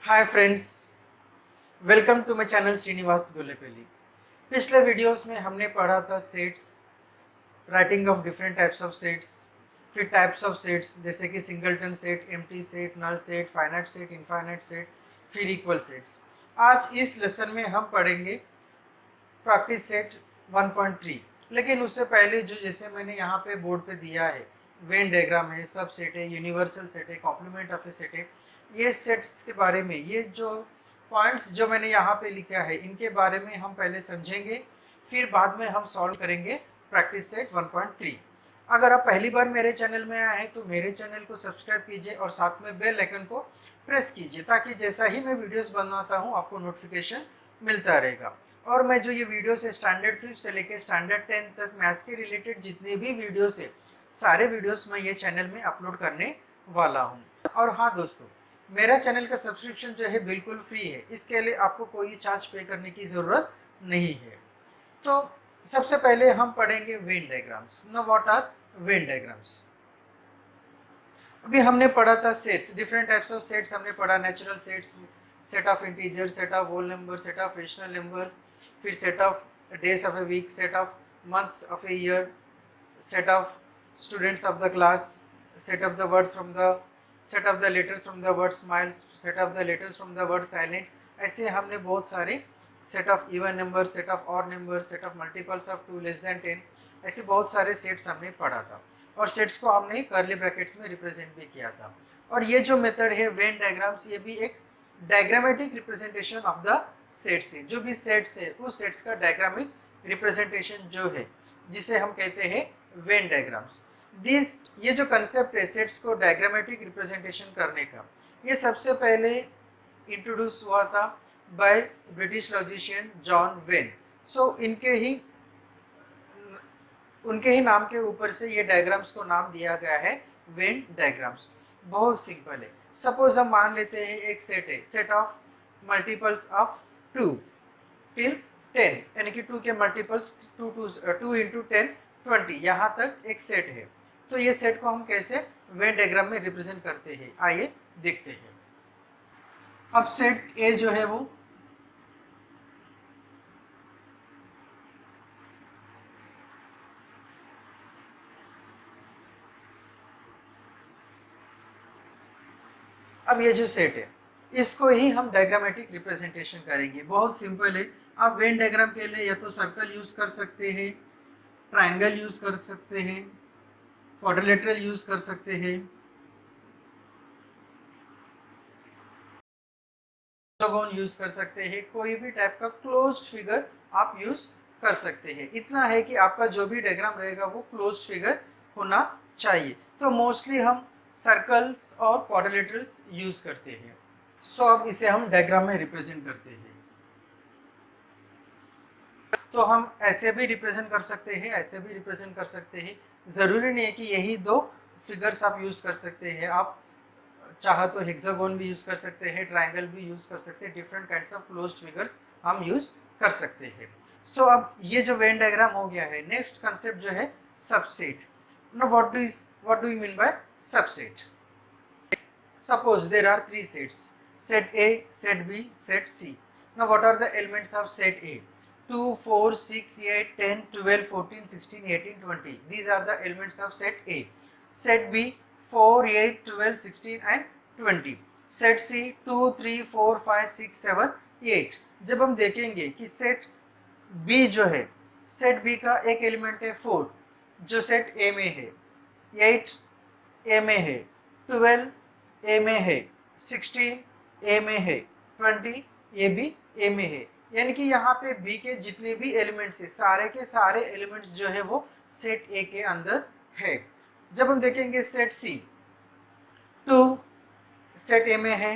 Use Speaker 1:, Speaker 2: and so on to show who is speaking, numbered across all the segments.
Speaker 1: Hi friends, welcome to my channel Srinivas Golepalli. पिछले videos में हमने पढ़ा था sets, writing of different types of sets, फिर टाइप्स ऑफ सेट्स जैसे कि singleton set, empty set, null set, finite set, infinite set, फिर इक्वल सेट्स। आज इस लेसन में हम पढ़ेंगे प्रैक्टिस सेट 1.3। लेकिन उससे पहले जो जैसे मैंने यहाँ पे बोर्ड पे दिया है, वेन डायग्राम है, सब सेट है, यूनिवर्सल सेट है, कॉम्प्लीमेंट ऑफ ए सेट है, ये सेट्स के बारे में, ये जो पॉइंट्स जो मैंने यहाँ पे लिखा है इनके बारे में हम पहले समझेंगे, फिर बाद में हम सॉल्व करेंगे प्रैक्टिस सेट 1.3। अगर आप पहली बार मेरे चैनल में आए हैं तो मेरे चैनल को सब्सक्राइब कीजिए और साथ में बेल आइकन को प्रेस कीजिए ताकि जैसा ही मैं वीडियोस बनाता हूँ आपको नोटिफिकेशन मिलता रहेगा। और मैं जो ये वीडियोस है स्टैंडर्ड 5 से लेकर स्टैंडर्ड 10 तक मैथ्स के रिलेटेड जितने भी वीडियोस है सारे वीडियोस मैं ये चैनल में अपलोड करने वाला हूँ। और हाँ दोस्तों, मेरा चैनल का सब्सक्रिप्शन जो है बिल्कुल फ्री है, इसके लिए आपको कोई चार्ज पे करने की ज़रूरत नहीं है। तो सबसे पहले हम पढ़ेंगे Venn diagrams. Now what are Venn diagrams? अभी हमने पढ़ा था sets, different types of sets हमने पढ़ा। Natural sets, set of integer, set of whole number, set of rational numbers, फिर set of days of a week, set of months of a year, set of students of the class, set of the words from the set of the letters from the word smiles, set of the letters from the word silent। ऐसे हमने बहुत सारे set of even number, set of odd number, set of multiples of 2 less than 10, ऐसे बहुत सारे sets हमने पढ़ा था और सेट्स को हमने कर्ली ब्रैकेट्स में रिप्रेजेंट भी किया था। और ये जो मेथड है वेन डायग्राम्स, ये भी एक diagrammatic representation of the sets है। जो भी सेट्स है उस सेट्स का डायग्रामिक रिप्रेजेंटेशन जो है जिसे हम कहते हैं वेन डायग्राम्स। ये जो कंसेप्ट है सेट्स को डायग्रामेटिक रिप्रेजेंटेशन करने का, ये सबसे पहले इंट्रोड्यूस हुआ था by British logician John Venn. सो उनके ही नाम के ऊपर से ये डायग्राम्स को नाम दिया गया है वेन डायग्राम्स। बहुत सिंपल है। सपोज हम मान लेते हैं एक सेट है, set of multiples of 2 till 10, यानी कि 2 के मल्टीपल्स 2 इंटू 10 20, यहाँ तक एक सेट है। तो ये सेट को हम कैसे वेन डायग्राम में रिप्रेजेंट करते हैं, आइए देखते हैं। अब सेट ए जो है वो अब ये जो सेट है इसको ही हम डायग्रामेटिक रिप्रेजेंटेशन करेंगे। बहुत सिंपल है। आप वेन डायग्राम के लिए या तो सर्कल यूज कर सकते हैं, ट्रायंगल यूज कर सकते हैं, क्वाड्रिलेटरल यूज कर सकते हैं, हेक्सागोन यूज कर सकते हैं, कोई भी टाइप का क्लोज्ड फिगर आप यूज कर सकते हैं। इतना है कि आपका जो भी डायग्राम रहेगा वो क्लोज्ड फिगर होना चाहिए। तो मोस्टली हम सर्कल्स और क्वाड्रिलेटरल्स यूज करते हैं। सो अब इसे हम डायग्राम में रिप्रेजेंट करते हैं। तो हम ऐसे भी रिप्रेजेंट कर सकते हैं, ऐसे भी रिप्रेजेंट कर सकते हैं। जरूरी नहीं है कि यही दो फिगर्स आप यूज कर सकते हैं। आप चाहे तो हेक्सागोन भी यूज कर सकते हैं, ट्रायंगल भी यूज कर सकते हैं, different kinds of closed figures हम यूज कर सकते हैं। सो अब ये जो वेन डायग्राम हो गया है, नेक्स्ट कंसेप्ट जो है subset. Now what do you mean by subset? Suppose there are 3 sets, set A, set B, set C. Now what are the elements of set A? 2, 4, 6, 8, 10, 12, 14, 16, 18, 20. These are the elements of set A. Set B 4, 8, 12, 16 and 20. Set C 2, 3, 4, 5, 6, 7, 8. जब हम देखेंगे कि set B जो है, set B का एक element है 4 जो सेट A में है, 8 A में है, 12 A में है, 16 ए में है, 20 ये भी ए में है। यानी कि यहाँ पे बी के जितने भी एलिमेंट्स है सारे के सारे एलिमेंट्स जो है वो सेट ए के अंदर है। जब हम देखेंगे सेट सी, 2 सेट ए में है,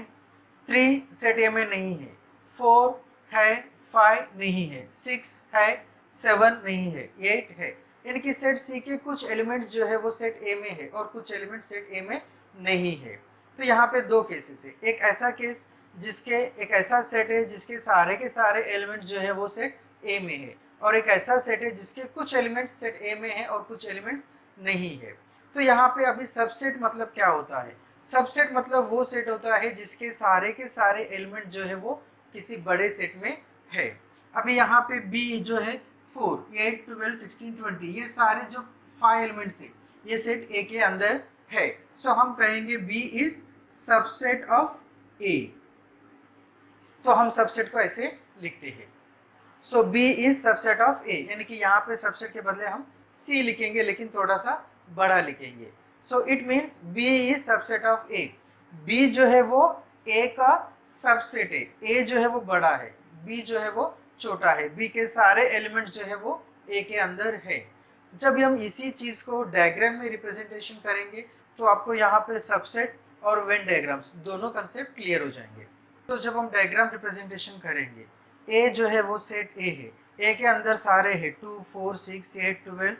Speaker 1: 3 सेट ए में नहीं है, 4 है, 5 नहीं है, 6 है, 7 नहीं है, 8 है। यानी कि सेट सी के कुछ एलिमेंट्स जो है वो सेट ए में है और कुछ एलिमेंट सेट ए में नहीं है। तो यहाँ पे दो केसेस है, एक ऐसा केस जिसके एक ऐसा सेट है जिसके सारे के सारे एलिमेंट्स जो है वो सेट ए में है, और एक ऐसा सेट है जिसके कुछ एलिमेंट्स सेट ए में है और कुछ एलिमेंट्स नहीं है। तो यहाँ पे अभी सबसेट मतलब क्या होता है? सबसेट मतलब वो सेट होता है जिसके सारे के सारे एलिमेंट जो है वो किसी बड़े सेट में है। अभी यहाँ पे बी जो है 4, 8, 12, 16, 20 ये सारे जो 5 एलिमेंट्स है ये सेट ए के अंदर है। सो हम कहेंगे बी इज सबसेट ऑफ ए। तो हम सबसेट को ऐसे लिखते हैं। सो बी इज सबसेट ऑफ ए, यानी कि यहाँ पे सबसेट के बदले हम सी लिखेंगे लेकिन थोड़ा सा बड़ा लिखेंगे। So it means B is subset of A. B जो है वो ए का सबसेट है, ए जो है वो बड़ा है, बी जो है वो छोटा है, बी के सारे एलिमेंट जो है वो ए के अंदर है। जब हम इसी चीज को डायग्राम में रिप्रेजेंटेशन करेंगे तो आपको यहाँ पे सबसेट और वेन डायग्राम्स दोनों कंसेप्ट क्लियर हो जाएंगे। तो जब हम डायग्राम रिप्रेजेंटेशन करेंगे, ए जो है वो सेट ए है, ए के अंदर सारे है 2, 4, 6, 8, 12,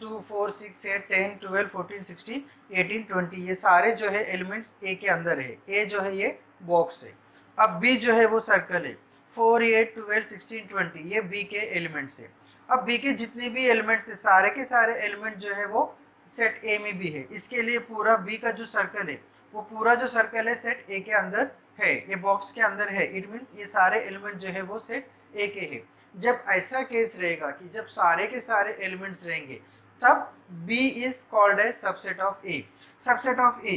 Speaker 1: 2, 4, 6, 8, 10, 12, 14, 16, 18, 20 ये सारे जो है एलिमेंट्स ए के अंदर है। ए जो है ये बॉक्स है। अब बी जो है वो सर्कल है, 4, 8, 12, 16, 20 ये बी के एलिमेंट्स है। अब बी के जितने भी एलिमेंट्स है सारे के सारे एलिमेंट जो है वो सेट ए में भी है। इसके लिए पूरा बी का जो सर्कल है वो पूरा जो सर्कल है सेट ए के अंदर है, ये बॉक्स के अंदर है। इट मीन्स ये सारे एलिमेंट जो है वो सेट ए के है। जब ऐसा केस रहेगा कि जब सारे के सारे एलिमेंट्स रहेंगे तब B is called as subset of A. Subset of A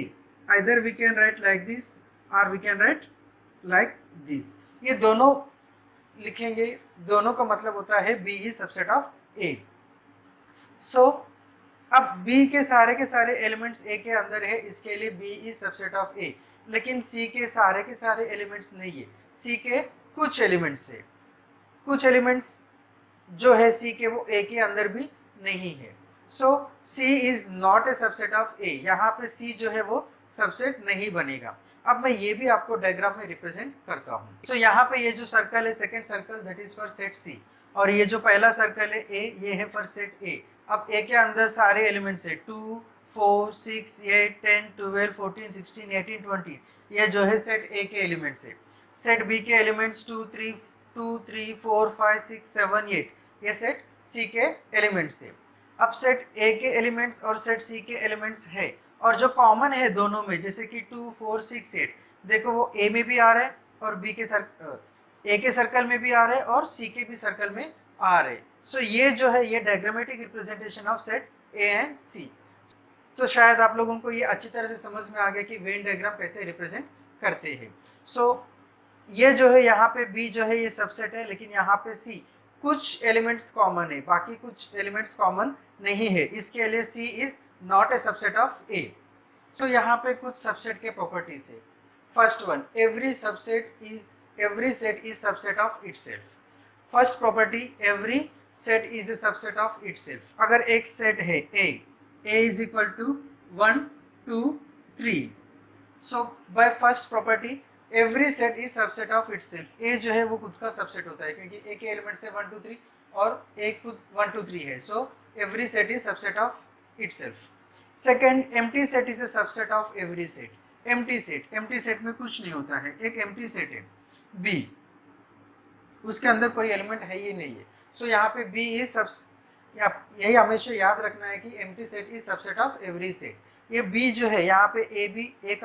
Speaker 1: either we can write like this or we can write like this. ये दोनों लिखेंगे, दोनों का मतलब होता है B is subset of A. So अब B के सारे एलिमेंट्स A के अंदर है, इसके लिए B is subset of A. लेकिन C के सारे एलिमेंट्स नहीं है, C के कुछ एलिमेंट्स है, कुछ एलिमेंट्स जो है C के वो A के अंदर भी नहीं है। सो C is not a subset of A। यहाँ पे C जो है वो सबसेट नहीं बनेगा। अब मैं ये भी आपको डायग्राम में रिप्रेजेंट करता हूँ। सो यहाँ पे ये जो सर्कल है second circle that is for set C, और ये जो पहला सर्कल है A ये है फॉर सेट A। अब A के अंदर सारे एलिमेंट्स है 2, 4, 6, 8, 10, 12, 14, 16, 18, 20 ये जो है सेट A के एलिमेंट्स है। सेट B के एलिमेंट्स 2, 3, 4, 5, 6, 7, 8 ये सेट C के एलिमेंट्स है। अब सेट A के एलिमेंट्स और सेट C के एलिमेंट्स है, और जो कॉमन है दोनों में जैसे कि 2, 4, 6, 8 देखो वो A में भी आ रहा है और B के A के सर्कल में भी आ रहा है और C के भी सर्कल में आ रहे। सो ये जो है ये diagrammatic representation of set A and C। तो शायद आप लोगों को ये अच्छी तरह से समझ में आ गया कि वेन डायग्राम कैसे रिप्रेजेंट करते हैं। सो ये जो है यहाँ पे B जो है ये सबसेट है, लेकिन यहाँ पे C कुछ एलिमेंट्स कॉमन है, बाकी कुछ एलिमेंट्स कॉमन नहीं है, इसके लिए C is not a subset of A। So यहाँ पे कुछ सबसेट के प्रॉपर्टीज है। First one, every set is subset of itself. First property, every set is a subset of itself. अगर एक सेट है A is equal to 1, 2, 3। So by first property every set is subset of itself. A जो है वो खुद का subset होता है क्योंकि ए के एलिमेंट से 1, 2, 3 और एक खुद 1, 2, 3 है। So every set is subset of itself. Second, empty set is a subset of every set. Empty set में कुछ नहीं होता है, एक एम्प्टी सेट है B, उसके अंदर कोई एलिमेंट है ही नहीं है। सो यहाँ पे B इज यही हमेशा याद रखना है कि empty set is subset of every set. ये B जो है यहाँ पे A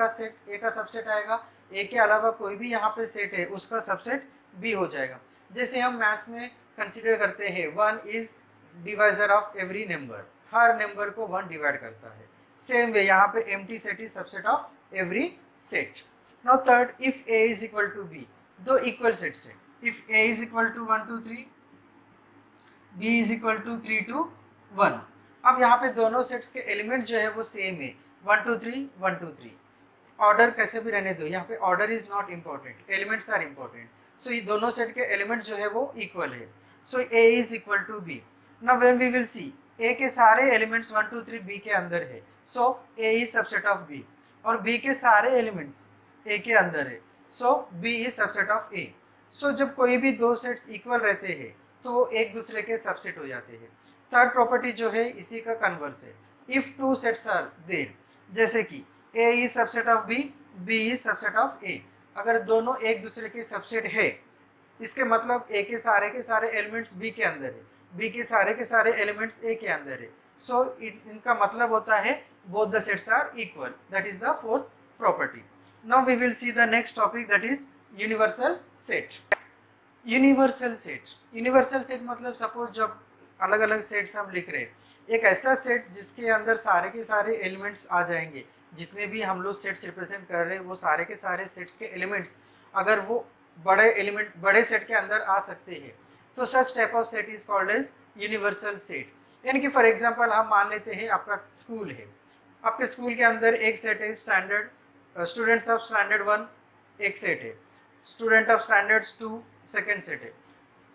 Speaker 1: का सबसेट आएगा, A के अलावा कोई भी यहाँ पे सेट है उसका सबसेट B हो जाएगा। जैसे हम मैथ्स में कंसीडर करते हैं 1 is divisor of every number, हर नंबर को 1 डिवाइड करता है। सेम वे यहाँ पे empty set is subset of every set. Now third, if A is equal to B, दो इक्वल सेट्स है। If A is equal to 1, 2, 3, B is equal to 3 to 1। अब यहाँ पे दोनों सेट्स के एलिमेंट जो है वो सेम है, 1, 2, 3, 1, 2, 3। ऑर्डर कैसे भी रहने दो, यहाँ पे order is not important, elements are important. So ये दोनों सेट के एलिमेंट जो है वो इक्वल है। So A is equal to B। Now when we will see A के सारे एलिमेंट्स 1, 2, 3 B के अंदर है, so A is subset of B, और B के सारे एलिमेंट्स A के अंदर है, सो B is subset of A। सो जब कोई भी दो सेट्स इक्वल रहते हैं तो वो एक दूसरे के सबसेट हो जाते हैं। थर्ड प्रॉपर्टी जो है इसी का कन्वर्स है, if two sets are there, जैसे कि A is subset of B, B is subset of A। अगर दोनों एक दूसरे के सबसेट है इसके मतलब A के सारे एलिमेंट्स B के अंदर है, B के सारे एलिमेंट्स A के अंदर है। सो इनका मतलब होता है both the sets are equal, that is the fourth property. Now we will see the next topic, that is universal set. Universal set, universal set मतलब सपोज जब अलग अलग सेट्स हम लिख रहे हैं, एक ऐसा सेट जिसके अंदर सारे के सारे एलिमेंट्स आ जाएंगे, जितने भी हम लोग सेट्स रिप्रेजेंट कर रहे हैं वो सारे के सारे सेट्स के एलिमेंट्स अगर वो बड़े सेट के अंदर आ सकते हैं, तो such type of set is called as universal set. यानी कि फॉर एग्जांपल हम मान लेते हैं आपका स्कूल है, आपके स्कूल के अंदर एक सेट है स्टैंडर्ड स्टूडेंट्स ऑफ स्टैंडर्ड 1 एक सेट है, student of standard 2 second set है,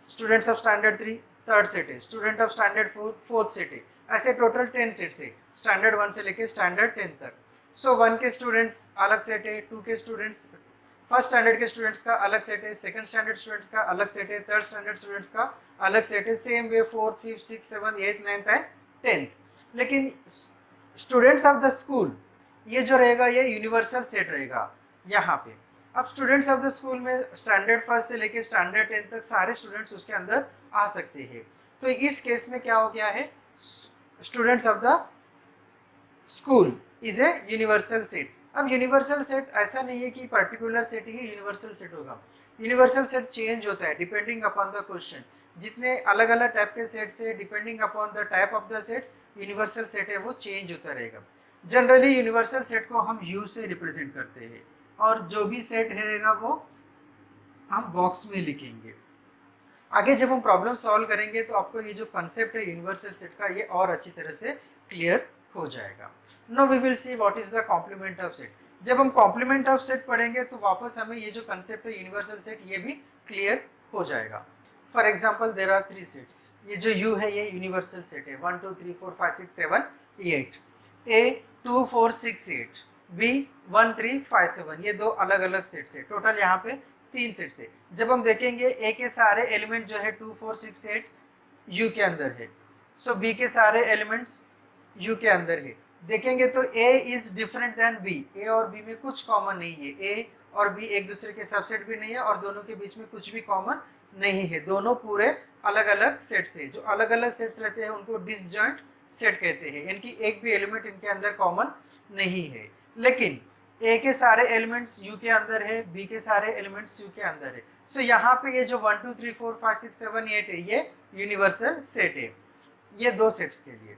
Speaker 1: students of standard 3 third set है, student of standard 4 fourth set है. ऐसे टोटल 10 सेट्स है स्टैंडर्ड 1 से लेके स्टैंडर्ड 10 तक. सो 1 के स्टूडेंट्स अलग सेट है, 2 के स्टूडेंट्स फर्स्ट स्टैंडर्ड के स्टूडेंट्स का अलग सेट है, सेकंड स्टैंडर्ड स्टूडेंट्स का अलग सेट है, थर्ड स्टैंडर्ड स्टूडेंट्स का अलग सेट है, same way 4th 5th 6th 7th 8th 9th and 10th. लेकिन स्टूडेंट्स ऑफ द स्कूल ये जो रहेगा ये यूनिवर्सल सेट रहेगा यहाँ पे. अब स्टूडेंट्स ऑफ द स्कूल में स्टैंडर्ड 1 से लेके स्टैंडर्ड 10 तक सारे स्टूडेंट्स उसके अंदर आ सकते हैं. तो इस केस में क्या हो गया है, students of the school is a universal set. अब यूनिवर्सल सेट ऐसा नहीं है कि पर्टिकुलर सेट ही यूनिवर्सल सेट होगा. यूनिवर्सल सेट चेंज होता है डिपेंडिंग अपॉन द क्वेश्चन. जितने अलग अलग टाइप के सेट्स है, depending upon the type of the sets universal set है वो चेंज होता रहेगा. जनरली यूनिवर्सल सेट को हम यू से रिप्रेजेंट करते हैं और जो भी सेट रहेगा वो हम बॉक्स में लिखेंगे. आगे जब हम प्रॉब्लम सॉल्व करेंगे तो आपको ये जो कंसेप्ट है यूनिवर्सल सेट का ये और अच्छी तरह से क्लियर हो जाएगा. Now we will see what is the complement of set. जब हम कॉम्प्लीमेंट ऑफ सेट पढ़ेंगे तो वापस हमें ये जो कंसेप्ट है यूनिवर्सल सेट ये भी क्लियर हो जाएगा. For example there are 3 sets. ये जो यू है ये यूनिवर्सल सेट है 1 2 3 4 5 6 7 8. ए 2 4 6 8, बी 1 3 5 7, ये दो अलग अलग सेट्स है. टोटल यहाँ पे 3 सेट्स है. जब हम देखेंगे ए के सारे एलिमेंट जो है 2 4 6 8 यू के अंदर है, सो बी के सारे एलिमेंट्स यू के अंदर है. देखेंगे तो ए इज डिफरेंट देन बी. ए और बी में कुछ कॉमन नहीं है. ए और बी एक दूसरे के सबसेट भी नहीं है और दोनों के बीच में कुछ भी कॉमन नहीं है. दोनों पूरे अलग अलग सेट्स है. जो अलग अलग सेट्स रहते हैं उनको डिसजॉइंट सेट कहते हैं, यानी कि एक भी एलिमेंट इनके अंदर कॉमन नहीं है. लेकिन ए के सारे एलिमेंट्स यू के अंदर है, बी के सारे एलिमेंट्स यू के अंदर है. सो यहाँ पे ये जो 1 2 3 4 5 6 7 8 है ये यूनिवर्सल सेट है, ये दो सेट्स के लिए.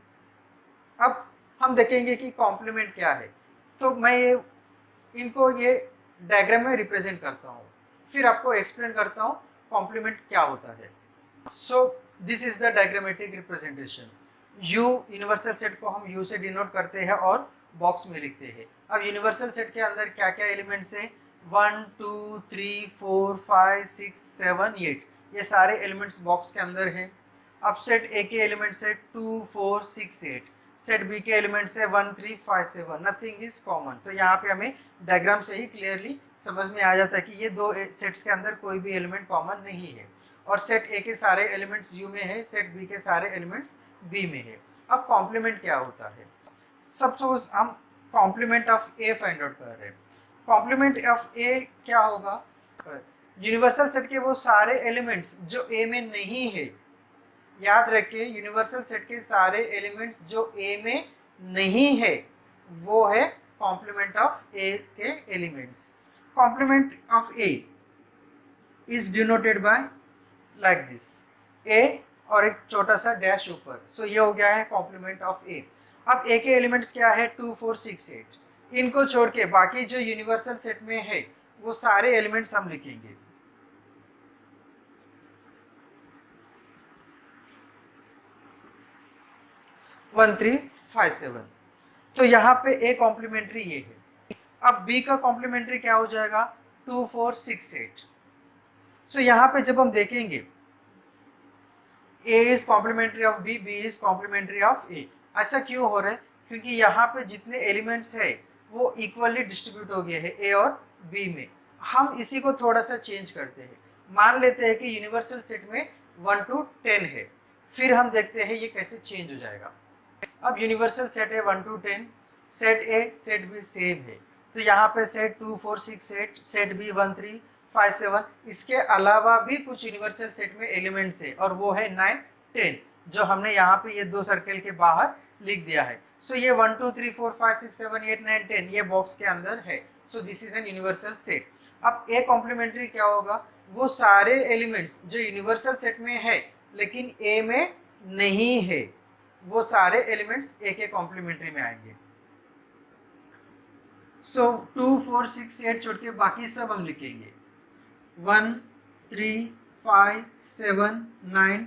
Speaker 1: अब हम देखेंगे कि कॉम्प्लीमेंट क्या है. तो मैं ये इनको ये डायग्राम में रिप्रेजेंट करता हूँ, फिर आपको एक्सप्लेन करता हूँ कॉम्प्लीमेंट क्या होता है. So this is the diagrammatic representation. You universal set को हम यू से डिनोट करते हैं और बॉक्स में लिखते हैं. अब यूनिवर्सल सेट के अंदर क्या क्या एलिमेंट्स है 1 2 3 4 5 6 7 8, ये सारे एलिमेंट्स बॉक्स के अंदर हैं. अब सेट ए के एलिमेंट्स है 2 4 6 8, सेट बी के एलिमेंट्स है 1 3 5 7, नथिंग इज कॉमन. तो यहाँ पे हमें डायग्राम से ही क्लियरली समझ में आ जाता है कि ये दो सेट्स के अंदर कोई भी एलिमेंट कॉमन नहीं है. और सेट ए के सारे एलिमेंट्स यू में है, सेट बी के सारे एलिमेंट्स बी में है. अब कॉम्प्लीमेंट क्या होता है, सपोज हम complement of A find out कर रहे हैं. कॉम्प्लीमेंट ऑफ ए क्या होगा, यूनिवर्सल सेट के वो सारे एलिमेंट्स जो ए में नहीं है. याद रखिए यूनिवर्सल सेट के सारे एलिमेंट्स जो ए में नहीं है वो है कॉम्प्लीमेंट ऑफ ए के elements. Complement of A is denoted by like this, A और एक छोटा सा डैश ऊपर. सो ये हो गया है कॉम्प्लीमेंट ऑफ ए. अब ए के एलिमेंट्स क्या है 2 4 6 8. इनको छोड़ के बाकी जो यूनिवर्सल सेट में है वो सारे एलिमेंट्स हम लिखेंगे. वन 3 5 7. तो यहाँ पे ए कॉम्प्लीमेंट्री ये है. अब बी का कॉम्प्लीमेंट्री क्या हो जाएगा 2 4 6 8. सो यहाँ पे जब हम देखेंगे A is complementary of B, B is complementary of A. ऐसा क्यों हो रहा है, क्योंकि यहाँ पे जितने एलिमेंट्स है वो इक्वली डिस्ट्रीब्यूट हो गए हैं A और B में. हम इसी को थोड़ा सा चेंज करते हैं. मान लेते हैं कि यूनिवर्सल सेट में 1 to 10 है, फिर हम देखते हैं ये कैसे चेंज हो जाएगा. अब यूनिवर्सल सेट है 1 to 10, set A set B same है. तो यहाँ पे सेट 2 4 6 8, सेट B 1 3 5 7. इसके अलावा भी कुछ यूनिवर्सल सेट में एलिमेंट्स है और वो है 9 10, जो हमने यहाँ पे ये दो सर्कल के बाहर लिख दिया है. सो ये 1 2 3 4 5 6 7 8 9 10 ये बॉक्स के अंदर है। So this is an universal set. अब ए कॉम्प्लीमेंट्री क्या होगा, वो सारे एलिमेंट्स जो यूनिवर्सल सेट में है लेकिन ए में नहीं है, वो सारे एलिमेंट्स ए के कॉम्प्लीमेंट्री में आएंगे। सो 2 4 6 8 छोड़ के बाकी सब हम लिखेंगे 1 3 5 7 9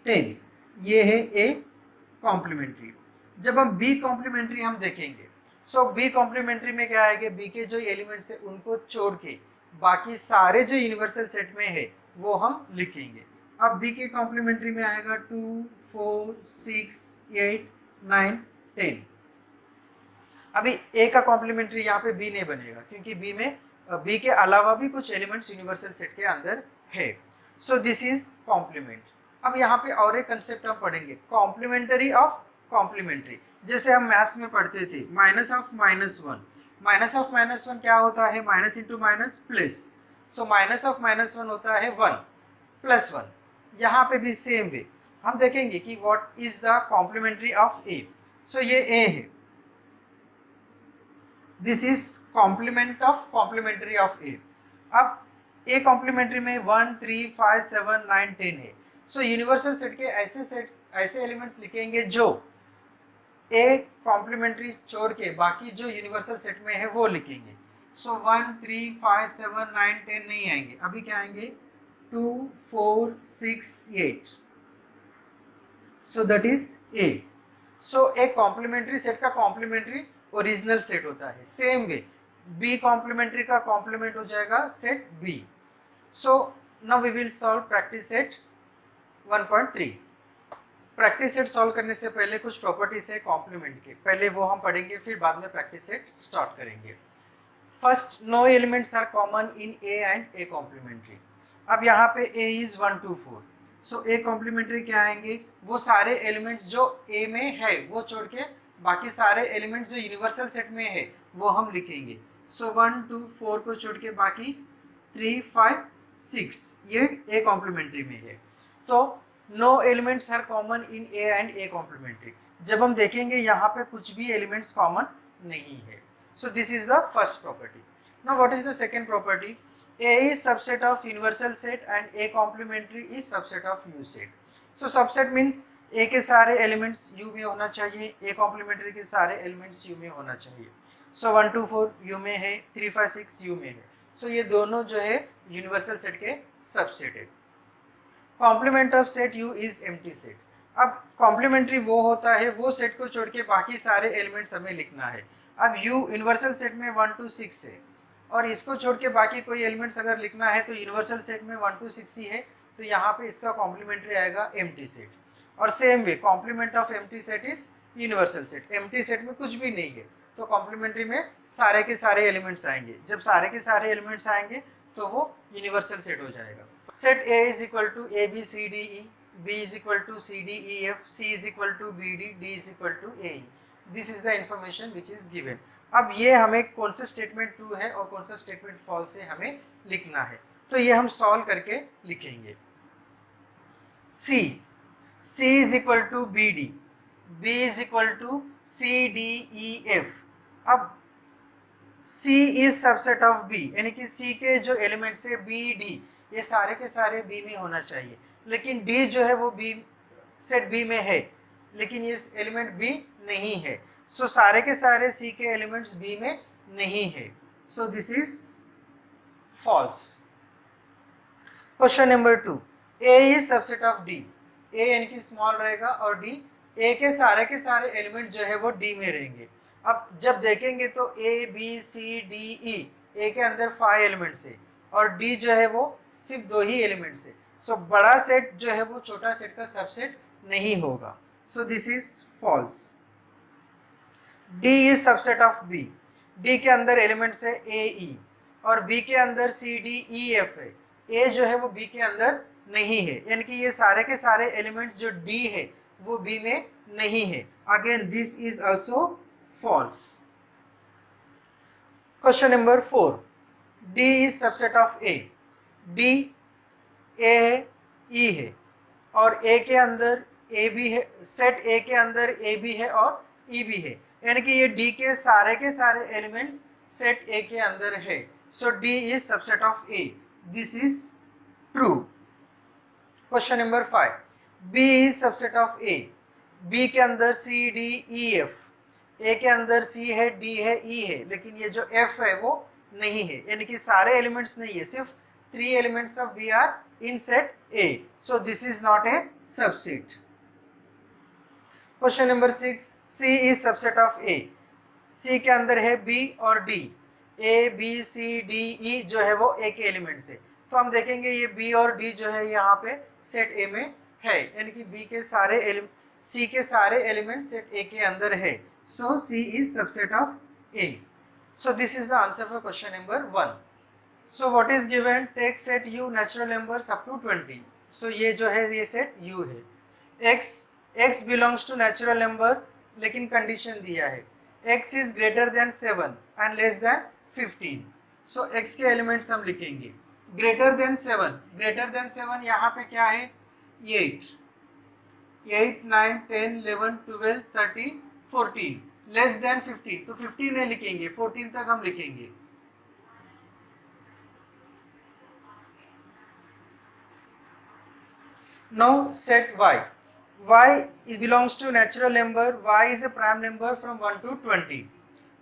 Speaker 1: 10, ये है ए कॉम्प्लीमेंट्री। जब हम बी कॉम्प्लीमेंट्री हम देखेंगे, सो बी कॉम्प्लीमेंट्री में क्या आएगा, बी के जो एलिमेंट्स है उनको छोड़ के बाकी सारे जो यूनिवर्सल सेट में है वो हम लिखेंगे। अब बी के कॉम्प्लीमेंट्री में आएगा 2 4 6 8 9 10। अभी ए का कॉम्प्लीमेंट्री यहाँ पे बी नहीं बनेगा क्योंकि बी में बी के अलावा भी कुछ एलिमेंट्स यूनिवर्सल सेट के अंदर है। So this is complement. अब यहाँ पे और एक कंसेप्ट हम पढ़ेंगे, कॉम्प्लीमेंट्री ऑफ कॉम्प्लीमेंट्री। जैसे हम मैथ्स में पढ़ते थे minus of minus one, minus of minus one क्या होता है, minus into minus plus. So minus of minus one होता है 1 प्लस 1। यहाँ पे भी सेम वे हम देखेंगे कि what is the complementary of A. So ये ए है, this is complement of complementary of A. अब ए कॉम्प्लीमेंट्री में 1 3 5 7 9 10 है। सो यूनिवर्सल सेट के ऐसे सेट्स, ऐसे एलिमेंट्स लिखेंगे जो ए कॉम्प्लीमेंट्री छोड़ के बाकी जो यूनिवर्सल सेट में है वो लिखेंगे। सो 1 3 5 7 9 10 नहीं आएंगे, अभी क्या आएंगे 2 4 6 8। So that is A. So एक कॉम्प्लीमेंट्री सेट का कॉम्प्लीमेंट्री ओरिजिनल सेट होता है। सेम वे बी कॉम्प्लीमेंट्री का कॉम्प्लीमेंट हो जाएगा set B. So now we will solve practice set 1.3। Practice set solve करने से पहले कुछ प्रॉपर्टीज है कॉम्प्लीमेंट के, पहले वो हम पढ़ेंगे फिर बाद में प्रैक्टिस सेट स्टार्ट करेंगे। First, no elements are common in A and A complementary. अब यहाँ पे ए इज 1 2 4। सो ए कॉम्प्लीमेंट्री क्या आएंगे, वो सारे एलिमेंट्स जो ए में है वो छोड़ के बाकी सारे एलिमेंट्स जो यूनिवर्सल सेट में है वो हम लिखेंगे। सो 1 2 4 को छोड़ के बाकी 3 5 6 ये ए कॉम्प्लीमेंट्री में है। तो no elements are common in A and A complementary. जब हम देखेंगे यहाँ पे कुछ भी एलिमेंट्स कॉमन नहीं है। So this is the first property. Now what is the second property, A is subset of universal set and A complementary is subset of U set. So subset means A के सारे elements you में होना चाहिए, a complementary के सारे elements you में होना चाहिए। सो 1 2 4 यू में है, 3 5 6 यू में है। सो ये दोनों जो है यूनिवर्सल सेट के सबसेट है। Complement of set U is empty set. अब कॉम्प्लीमेंट्री वो होता है वो सेट को छोड़ के बाकी सारे एलिमेंट्स हमें लिखना है। अब यू यूनिवर्सल सेट में 1 2 6 है और इसको छोड़ के बाकी कोई एलिमेंट्स अगर लिखना है तो यूनिवर्सल सेट में 1 2 6 ही है, तो यहाँ पे इसका कॉम्प्लीमेंट्री आएगा एम्प्टी सेट। और same way complement of empty set is universal set. Empty set में कुछ भी नहीं है तो कॉम्प्लीमेंट्री में सारे के सारे एलिमेंट्स आएंगे। जब सारे के सारे एलिमेंट्स आएंगे तो वो यूनिवर्सल सेट हो जाएगा। Set A is equal to A B C D E, B is equal to C D E F, C is equal to B D, D is equal to A E. This is the information which is given. अब ये हमें कौन सा statement true है और कौन सा statement false है हमें लिखना है, तो ये हम सॉल्व करके लिखेंगे। C, C is equal to B D, B is equal to C D E F. अब C is subset of B, यानी कि C के जो एलिमेंट्स है B D ये सारे के सारे B में होना चाहिए, लेकिन D जो है वो B सेट B में है लेकिन ये एलिमेंट B नहीं है। सो सारे के सारे C के एलिमेंट्स B में नहीं है। So this is false. Question number 2, A is subset of D। A यानी कि स्मॉल रहेगा और D, A के सारे एलिमेंट जो है वो D में रहेंगे। अब जब देखेंगे तो A B C D E, A के अंदर 5 एलिमेंट्स है और D जो है वो सिर्फ 2 ही एलिमेंट्स है। सो बड़ा सेट जो है वो छोटा सेट का सबसेट नहीं होगा। So this is false. D is subset of B। D के अंदर एलिमेंट्स है A E और B के अंदर C D E F है। A जो है वो B के अंदर नहीं है, यानी कि ये सारे के सारे एलिमेंट्स जो D है वो B में नहीं है। Again this is also false. Question number 4, D is subset of A। D A है, E है और A के अंदर ए भी है, सेट ए के अंदर ए भी है और ई भी है, यानी कि ये डी के सारे एलिमेंट्स सेट ए के अंदर है. So D is subset of A. This is true. Question number 5. B is subset of A. B के अंदर सी डी ई एफ, ए के अंदर सी है, डी है, ई है, लेकिन ये जो एफ है वो नहीं है, यानी कि सारे एलिमेंट्स नहीं है, सिर्फ 3 elements of B are in set A. So this is not a subset. Question number 6. C is subset of A. C के अंदर है बी और D. A B C D E जो है वो ए के एलिमेंट्स है, तो हम देखेंगे ये बी और डी जो है यहाँ पे सेट ए में है, यानी कि बी के सारे सी के सारे एलिमेंट्स सेट ए के अंदर है. So C is subset of A. So this is the answer for question number 1. So what is given? Take set U natural numbers up to 20. So ये जो है ये सेट यू है. x belongs to natural number, लेकिन condition दिया है x is greater than 7 and less than 15. So x के elements हम लिखेंगे. ग्रेटर देन 7 यहाँ पे क्या है? 8, 9, 10, 11, 12, 13, 14. लेस देन 15 तो 15 नहीं लिखेंगे, 14 तक हम लिखेंगे. Now set y. Y belongs to natural number. Y is a prime number from 1 to 20.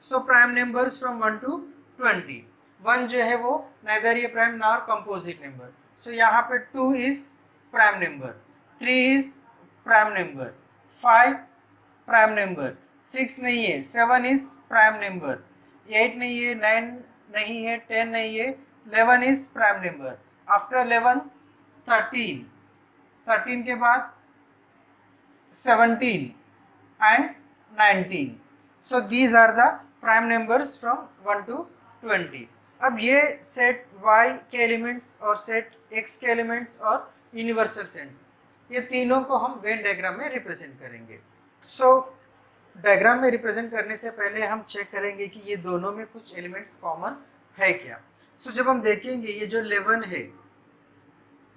Speaker 1: So prime numbers from 1 to 20. 1 जो है वो neither a prime nor composite number. So यहाँ पे 2 is prime number, 3 is prime number, 5 prime number, 6 नहीं है, 7 is prime number, 8 नहीं है, 9 नहीं है, 10 नहीं है, 11 is prime number. After 11 13, 13 के बाद 17 and 19. So these are the prime numbers from 1 to 20. अब ये सेट y के एलिमेंट्स और सेट x के एलिमेंट्स और यूनिवर्सल सेट, ये तीनों को हम वेन डायग्राम में रिप्रेजेंट करेंगे. सो डायग्राम में रिप्रेजेंट करने से पहले हम चेक करेंगे कि ये दोनों में कुछ एलिमेंट्स कॉमन है क्या. सो जब हम देखेंगे ये जो 11 है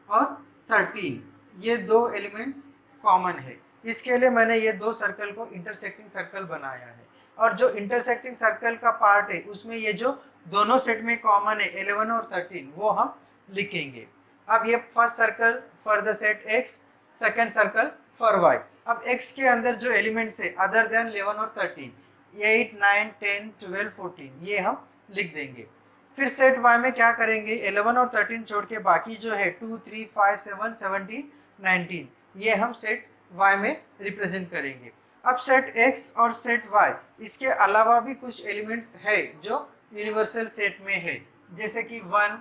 Speaker 1: और 13, ये दो एलिमेंट्स कॉमन है. इसके लिए मैंने ये दो सर्कल को इंटरसेक्टिंग सर्कल बनाया है, और जो इंटरसेक्टिंग सर्कल का पार्ट है उसमें ये जो दोनों सेट में कॉमन है 11 और 13 वो हम लिखेंगे. अब ये first circle for the set x, second circle for y. अब x के अंदर जो एलिमेंट्स है अदर देन 11 और 13, 8, 9, 10, 12, 14 ये हम लिख देंगे. फिर सेट y में क्या करेंगे? 11 और 13 छोड़ के बाकी जो है 2, 3, 5, 7, 17, 19 ये हम सेट y में रिप्रेजेंट करेंगे. अब सेट x और सेट y इसके अलावा भी कुछ एलिमेंट्स है जो यूनिवर्सल सेट में है, जैसे कि 1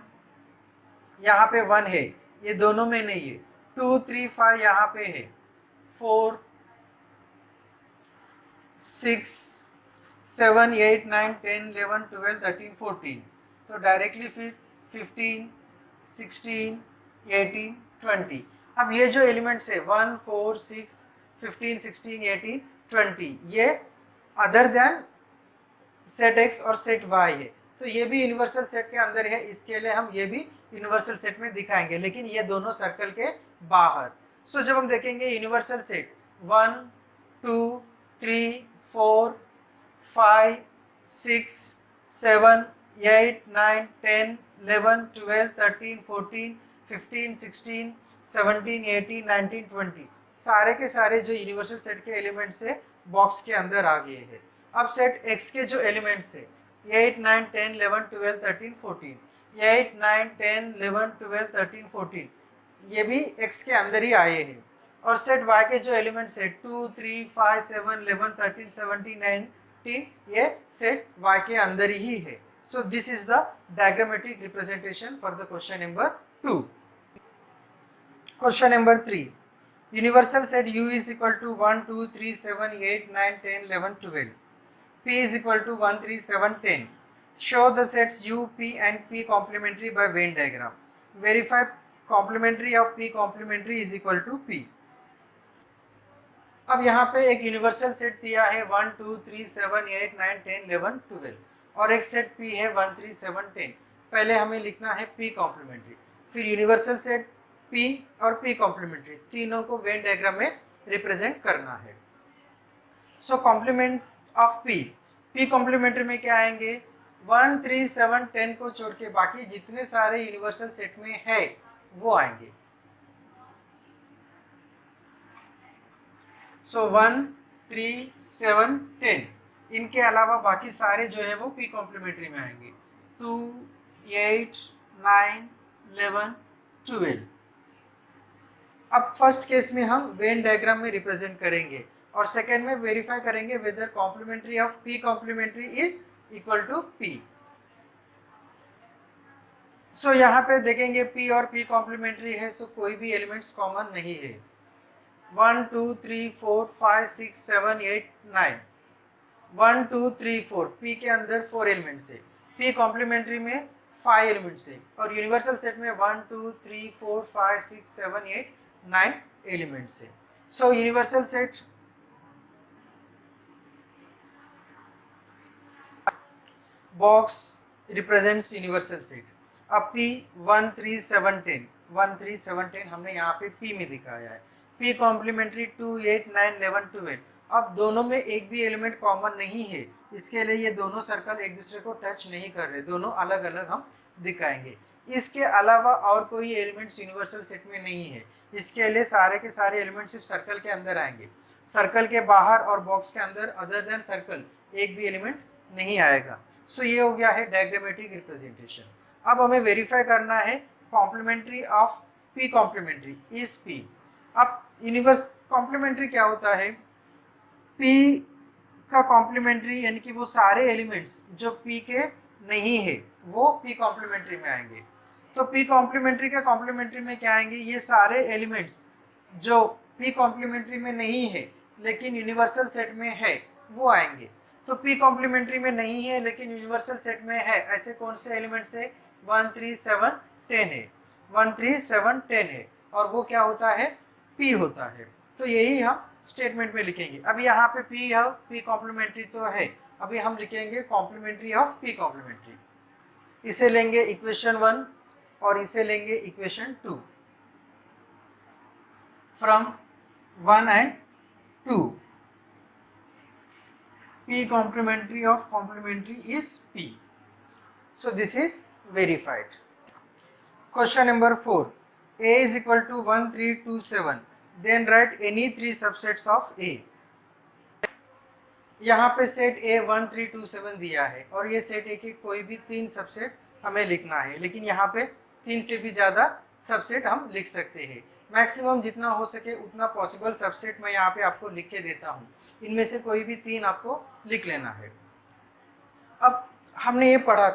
Speaker 1: यहाँ पे 1 है, ये दोनों में नहीं है. 2, 3, 5 यहाँ पे है, 4, 6, 7, 8, 9, 10, 11, 12, 13, 14. तो डायरेक्टली फिर 15, 16, 18, 20. अब ये जो एलिमेंट्स है 1, 4, 6, 15, 16, 18, 20 ये अदर देन सेट x और सेट y है, तो ये भी यूनिवर्सल सेट के अंदर है. इसके लिए हम ये भी यूनिवर्सल सेट में दिखाएंगे, लेकिन ये दोनों सर्कल के बाहर. सो जब हम देखेंगे यूनिवर्सल सेट 1, 2, 3, 4, 5, 6, 7, 8, 9, 10, 11, 12, 13, 14, 15, 16, 17, 18, 19, 20 सारे के सारे जो यूनिवर्सल सेट के एलिमेंट्स है बॉक्स के अंदर आ गए हैं. अब सेट x के जो एलिमेंट्स है 8, 9, 10, 11, 12, 13, 14, 8, 9, 10, 11, 12, 13, 14 ये भी x के अंदर ही आए हैं. और सेट y के जो एलिमेंट्स है 2, 3, 5, 7, 11, 13, 17, 19 ये सेट y के अंदर ही है. So this is the diagrammatic representation for the question number 2. Question number 3. Universal set u is equal to 1, 2, 3, 7, 8, 9, 10, 11, 12. P is equal to 1, 3, 7, 10. Show the sets U, P and P complementary by Venn diagram. Verify complementary of P complementary is equal to P. अब यहाँ पे एक universal set दिया है 1, 2, 3, 7, 8, 9, 10, 11, 12 और एक set P है 1, 3, 7, 10. पहले हमें लिखना है P कॉम्प्लीमेंट्री, फिर यूनिवर्सल सेट P और P कॉम्प्लीमेंट्री तीनों को वेन डायग्राम में रिप्रेजेंट करना है। So complement of P, P complementary में क्या आएंगे, 1, 3, 7, 10 को छोड़ के बाकी जितने सारे यूनिवर्सल सेट में है वो आएंगे। सो 1, 3, 7, 10 इनके अलावा बाकी सारे जो है वो पी कॉम्प्लीमेंट्री में आएंगे। 2, 8, 9, 11, 12। अब फर्स्ट केस में हम वेन डायग्राम में रिप्रेजेंट करेंगे और सेकेंड में वेरीफाई करेंगे whether complementary of P complementary is equal to P. So यहाँ पे देखेंगे P और P कॉम्प्लीमेंट्री है, सो कोई भी एलिमेंट्स कॉमन नहीं है। 1, 2, 3, 4, 5, 6, 7, 8, 9, 1, 2, 3, 4 P के अंदर 4 एलिमेंट्स है, P कॉम्प्लीमेंट्री में 5 एलिमेंट्स है और यूनिवर्सल सेट में 1, 2, 3, 4, 5, 6, 7, 8, 9 एलिमेंट्स है। So universal set box represents universal set. अब P 1, 3, 7, 10 1, 3, 7, 10 हमने यहाँ पे P में दिखाया है। P complementary 2, 8, 9, 11, 12। अब दोनों में एक भी एलिमेंट कॉमन नहीं है, इसके लिए ये दोनों सर्कल एक दूसरे को टच नहीं कर रहे, दोनों अलग अलग हम दिखाएंगे। इसके अलावा और कोई एलिमेंट्स यूनिवर्सल सेट में नहीं है, इसके लिए सारे के सारे एलिमेंट सिर्फ सर्कल के अंदर आएंगे। सर्कल के बाहर और बॉक्स के अंदर अदर देन सर्कल एक भी एलिमेंट नहीं आएगा। सो ये हो गया है डायग्रामेटिक रिप्रेजेंटेशन। अब हमें वेरीफाई करना है complementary of P complementary is P. अब यूनिवर्स कॉम्प्लीमेंट्री क्या होता है, पी का कॉम्प्लीमेंट्री यानी कि वो सारे एलिमेंट्स जो पी के नहीं है वो पी कॉम्प्लीमेंट्री में आएंगे। तो पी कॉम्प्लीमेंट्री का कॉम्प्लीमेंट्री में क्या आएंगे, ये सारे एलिमेंट्स जो पी कॉम्प्लीमेंट्री में नहीं है लेकिन यूनिवर्सल सेट में है वो आएंगे। तो पी कॉम्प्लीमेंट्री में नहीं है लेकिन यूनिवर्सल सेट में है, ऐसे कौन से एलिमेंट्स है, 1, 3, 7, 10 है, 1, 3, 7, 10 है और वो क्या होता है, पी होता है। तो यही हम स्टेटमेंट में लिखेंगे। अब यहाँ पे पी है, पी कॉम्प्लीमेंट्री तो है, अभी हम लिखेंगे कॉम्प्लीमेंट्री ऑफ पी कॉम्प्लीमेंट्री। इसे लेंगे इक्वेशन 1 और इसे लेंगे equation 2 from 1 and 2। P complementary of complementary is P. So this is verified. Question number 4. A is equal to 1, 3, 2, 7. Then write any 3 subsets of A. यहाँ पे सेट A 1, 3, 2, 7 दिया है और ये सेट A के कोई भी 3 सबसेट हमें लिखना है, लेकिन यहाँ पे 3 से भी ज़्यादा सबसेट हम लिख सकते हैं। मैक्सिमम जितना हो सके उतना पॉसिबल सबसेट मैं यहाँ पे आपको लिख के देता हूँ, इनमें से कोई भी 3 आपको लिख लेना है। अब हमने ये पढ़ा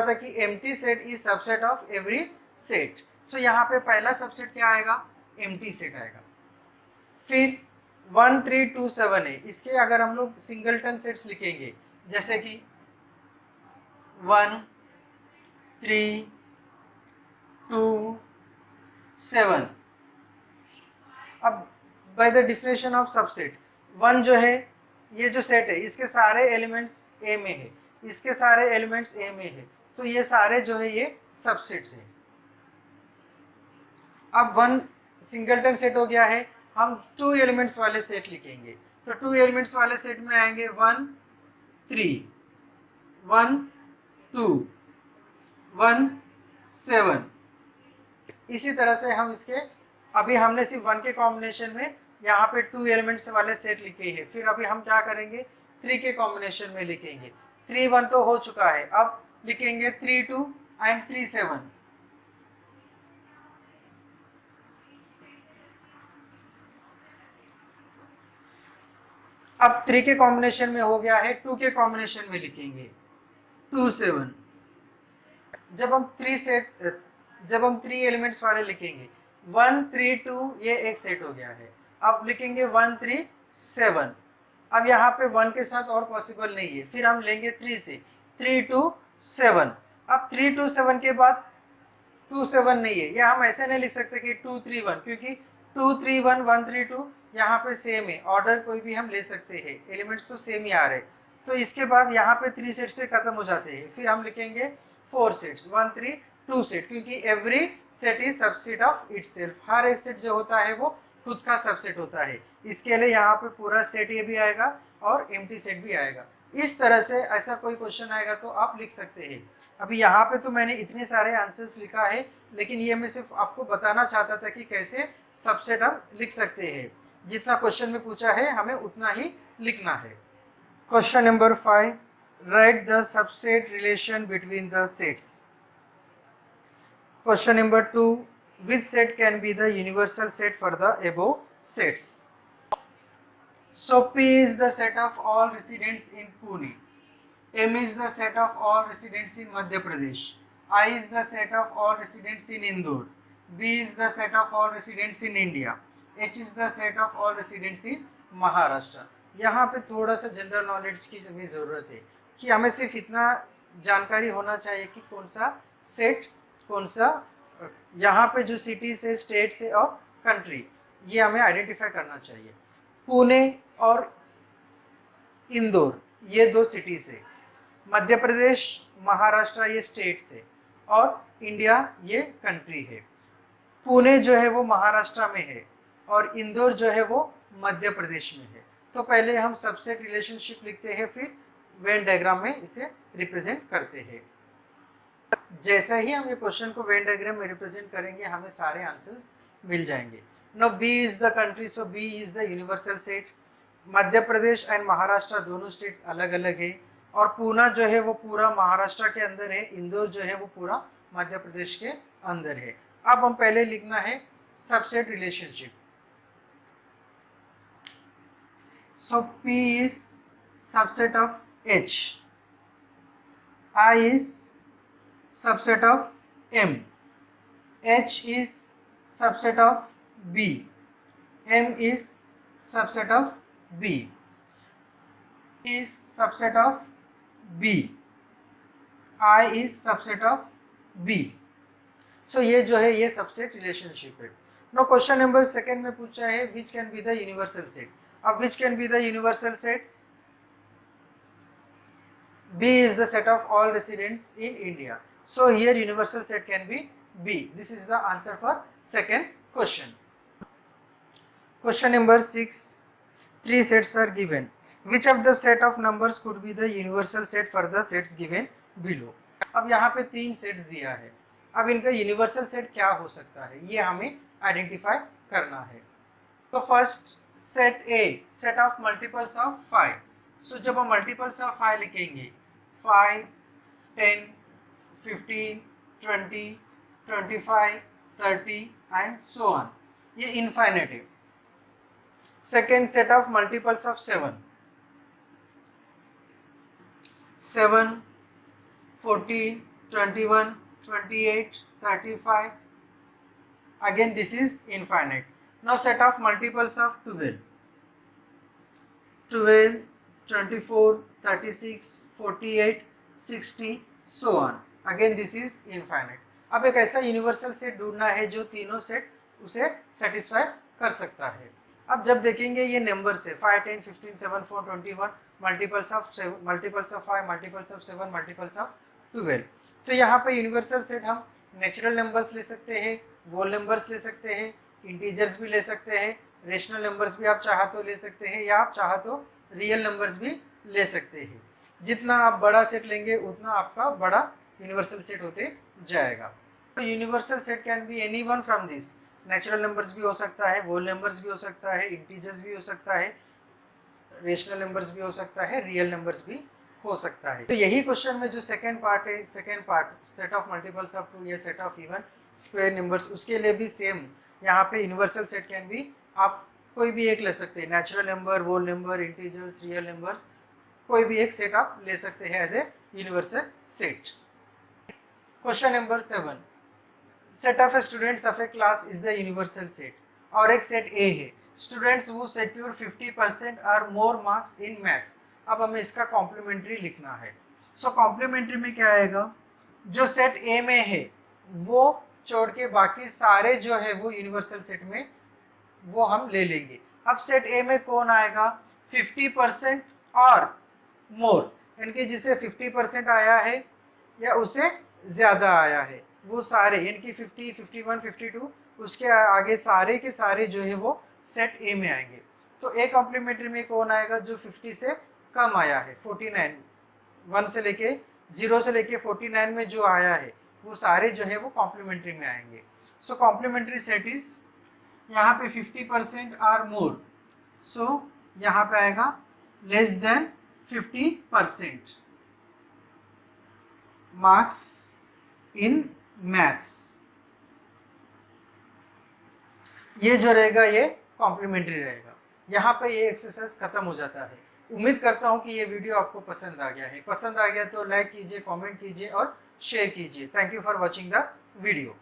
Speaker 1: था कि empty set is subset of every set. So यहाँ पे पहला सबसेट क्या आएगा, एम्प्टी सेट आएगा। फिर 1, 3, 2, 7 है, इसके अगर हम लोग सिंगलटन सेट्स लिखेंगे जैसे कि 1, 3, 2, 7। अब by the definition of subset 1 जो है, ये जो सेट है इसके सारे एलिमेंट्स ए में है, इसके सारे एलिमेंट्स ए में है, तो ये सारे जो है ये सबसेट्स हैं। अब 1 सिंगलटन सेट हो गया है, हम 2 एलिमेंट्स वाले सेट लिखेंगे। तो 2 एलिमेंट्स वाले सेट में आएंगे 1, 3, 1, 2, 1, 7। इसी तरह से हम इसके, अभी हमने सिर्फ 1 के कॉम्बिनेशन में यहाँ पे 2 एलिमेंट्स वाले सेट लिखे हैं, फिर अभी हम क्या करेंगे 3 के कॉम्बिनेशन में लिखेंगे। 3, 1 तो हो चुका है, अब लिखेंगे 3, 2 एंड 3, 7। अब 3 के कॉम्बिनेशन में हो गया है, 2 के कॉम्बिनेशन में लिखेंगे 2, 7। जब हम 3 एलिमेंट्स वाले लिखेंगे 1, 3, 2 ये एक सेट हो गया है। अब लिखेंगे 1, 3, 7। अब यहाँ पे 1 के साथ और पॉसिबल नहीं है, फिर हम लेंगे 3 से 3, 2, 7। अब 3, 2, 7 के बाद 2, 7 नहीं है, या हम ऐसे नहीं लिख सकते कि 2, 3, 1, क्योंकि 2, 3, 1, 1, 3, 2 यहाँ पे सेम है, ऑर्डर कोई भी हम ले सकते हैं, एलिमेंट्स तो सेम ही आ रहे। तो इसके बाद यहाँ पे 3 सेट्स खत्म हो जाते हैं, फिर हम लिखेंगे 4 सेट्स 1, 3, टू सेट, क्योंकि every set is subset of itself, हर एक सेट जो होता है वो खुद का सबसेट होता है। इसके लिए यहाँ पे पूरा सेट ये भी आएगा और एम्प्टी सेट भी आएगा। इस तरह से ऐसा कोई क्वेश्चन आएगा तो आप लिख सकते हैं। अभी यहाँ पे तो मैंने इतने सारे आंसर्स लिखा है, लेकिन ये मैं सिर्फ आपको बताना चाहता था कि कैसे सबसेट हम लिख सकते हैं। जितना क्वेश्चन में पूछा है हमें उतना ही लिखना है। Question number 5, right the subset relation between the sets. Question number 2, which set can be the universal set for the above sets? So P is the set of all residents in Pune, M is the set of all residents in Madhya Pradesh, I is the set of all residents in Indore, B is the set of all residents in India, H is the set of all residents in Maharashtra। यहाँ पे थोड़ा सा general knowledge की भी ज़रूरत है कि हमें सिर्फ इतना जानकारी होना चाहिए कि कौन सा सेट कौन सा, यहाँ पे जो सिटीज है, स्टेट्स है और कंट्री, ये हमें आइडेंटिफाई करना चाहिए। पुणे और इंदौर ये दो सिटीज है, मध्य प्रदेश महाराष्ट्र ये स्टेट्स है और इंडिया ये कंट्री है। पुणे जो है वो महाराष्ट्र में है और इंदौर जो है वो मध्य प्रदेश में है। तो पहले हम सबसेट रिलेशनशिप लिखते हैं, फिर वेन डायग्राम में इसे रिप्रेजेंट करते हैं। जैसा ही हम ये क्वेश्चन को वेन डायग्राम में रिप्रेजेंट करेंगे हमें सारे आंसर्स मिल जाएंगे। No B is the country, so B is the universal set. Madhya Pradesh and Maharashtra दोनों स्टेट्स अलग अलग है और पूना जो है वो पूरा महाराष्ट्र के अंदर है, इंदौर जो है वो पूरा मध्य प्रदेश के अंदर है। अब हम पहले लिखना है subset relationship. So P is subset of H, I is subset of M, H is subset of B, M is subset of B, is subset of B, I is subset of B। So ये जो है ये subset relationship है। No question number second में पूछा है which can be the universal set. अब which can be the universal set, B is the set of all residents in India. So here universal set can be B. This is the answer for second question. Question number 6. 3 sets are given. Which of the set of numbers could be the universal set for the sets given below? अब यहाँ पे 3 sets दिया है। अब इनका universal set क्या हो सकता है ये हमें आइडेंटिफाई करना है। तो first set A, set of multiples of 5। सो जब हम मल्टीपल्स ऑफ 5 लिखेंगे 5, 10, 15, 20, 25, 30 एंड सो ऑन, ये इनफाइनाइट है। Second set of multiples of 7, 7, 14, 21, 28, 35, again this is infinite. Now set of multiples of 12, 12, 24, 36, 48, 60, so on. Again this is infinite. अब एक ऐसा universal set ढूंढना है जो तीनों सेट उसे सेटिस्फाई कर सकता है। अब जब देखेंगे ये नंबर से 5, 10, 15, 7, 4, 21, multiples of 7, multiples of 5, multiples of 7, multiples of 12। तो यहाँ पे यूनिवर्सल सेट हम नेचुरल नंबर्स ले सकते हैं, वोल नंबर्स ले सकते हैं, इंटीजर्स भी ले सकते हैं, रेशनल नंबर्स भी आप चाहा तो ले सकते हैं, या आप चाहा तो रियल नंबर्स भी ले सकते हैं। जितना आप बड़ा सेट लेंगे उतना आपका बड़ा यूनिवर्सल सेट होते जाएगा। तो universal set can be any one from this. Natural numbers भी हो सकता है, वोल नंबर्स भी हो सकता है, इंटीजर्स भी हो सकता है, रेशनल नंबर्स भी हो सकता है, रियल नंबर्स भी हो सकता है। तो यही क्वेश्चन में जो सेकेंड पार्ट है, second part set of multiples of 2 या set of even square numbers, उसके लिए भी सेम यहाँ पे यूनिवर्सल सेट कैन बी आप कोई भी एक ले सकते हैं। Natural number, whole number, integers, real numbers, कोई भी एक सेट आप ले सकते हैं as a universal set. Question number 7, set of students of a class is the universal set. और एक सेट ए है, स्टूडेंट्स वो सिक्योर 50% और मोर मार्क्स इन मैथ्स। अब हमें इसका कॉम्प्लीमेंट्री लिखना है। सो कॉम्प्लीमेंट्री में क्या आएगा, जो सेट ए में है वो छोड़ के बाकी सारे जो है वो यूनिवर्सल सेट में वो हम ले लेंगे। अब सेट ए में कौन आएगा, 50% और मोर, यानी कि जिसे 50% आया है या उसे ज़्यादा आया है वो सारे यानी कि 50, 51, 52 उसके आगे सारे के सारे जो है वो सेट ए में आएंगे। तो ए कॉम्प्लीमेंट्री में कौन आएगा? जो 50 से कम आया है, 49, 1 से लेके 0 से लेके 49 में जो आया है वो सारे जो है वो कॉम्प्लीमेंट्री में आएंगे। सो कॉम्प्लीमेंट्री सेट इज, यहाँ पे 50% आर मोर, सो यहाँ पे आएगा less than 50% marks in maths. ये जो रहेगा ये कॉम्प्लीमेंट्री रहेगा। यहाँ पे ये एक्सरसाइज खत्म हो जाता है। उम्मीद करता हूँ कि ये वीडियो आपको पसंद आ गया है। पसंद आ गया तो लाइक कीजिए, कमेंट कीजिए और शेयर कीजिए। Thank you for watching the video.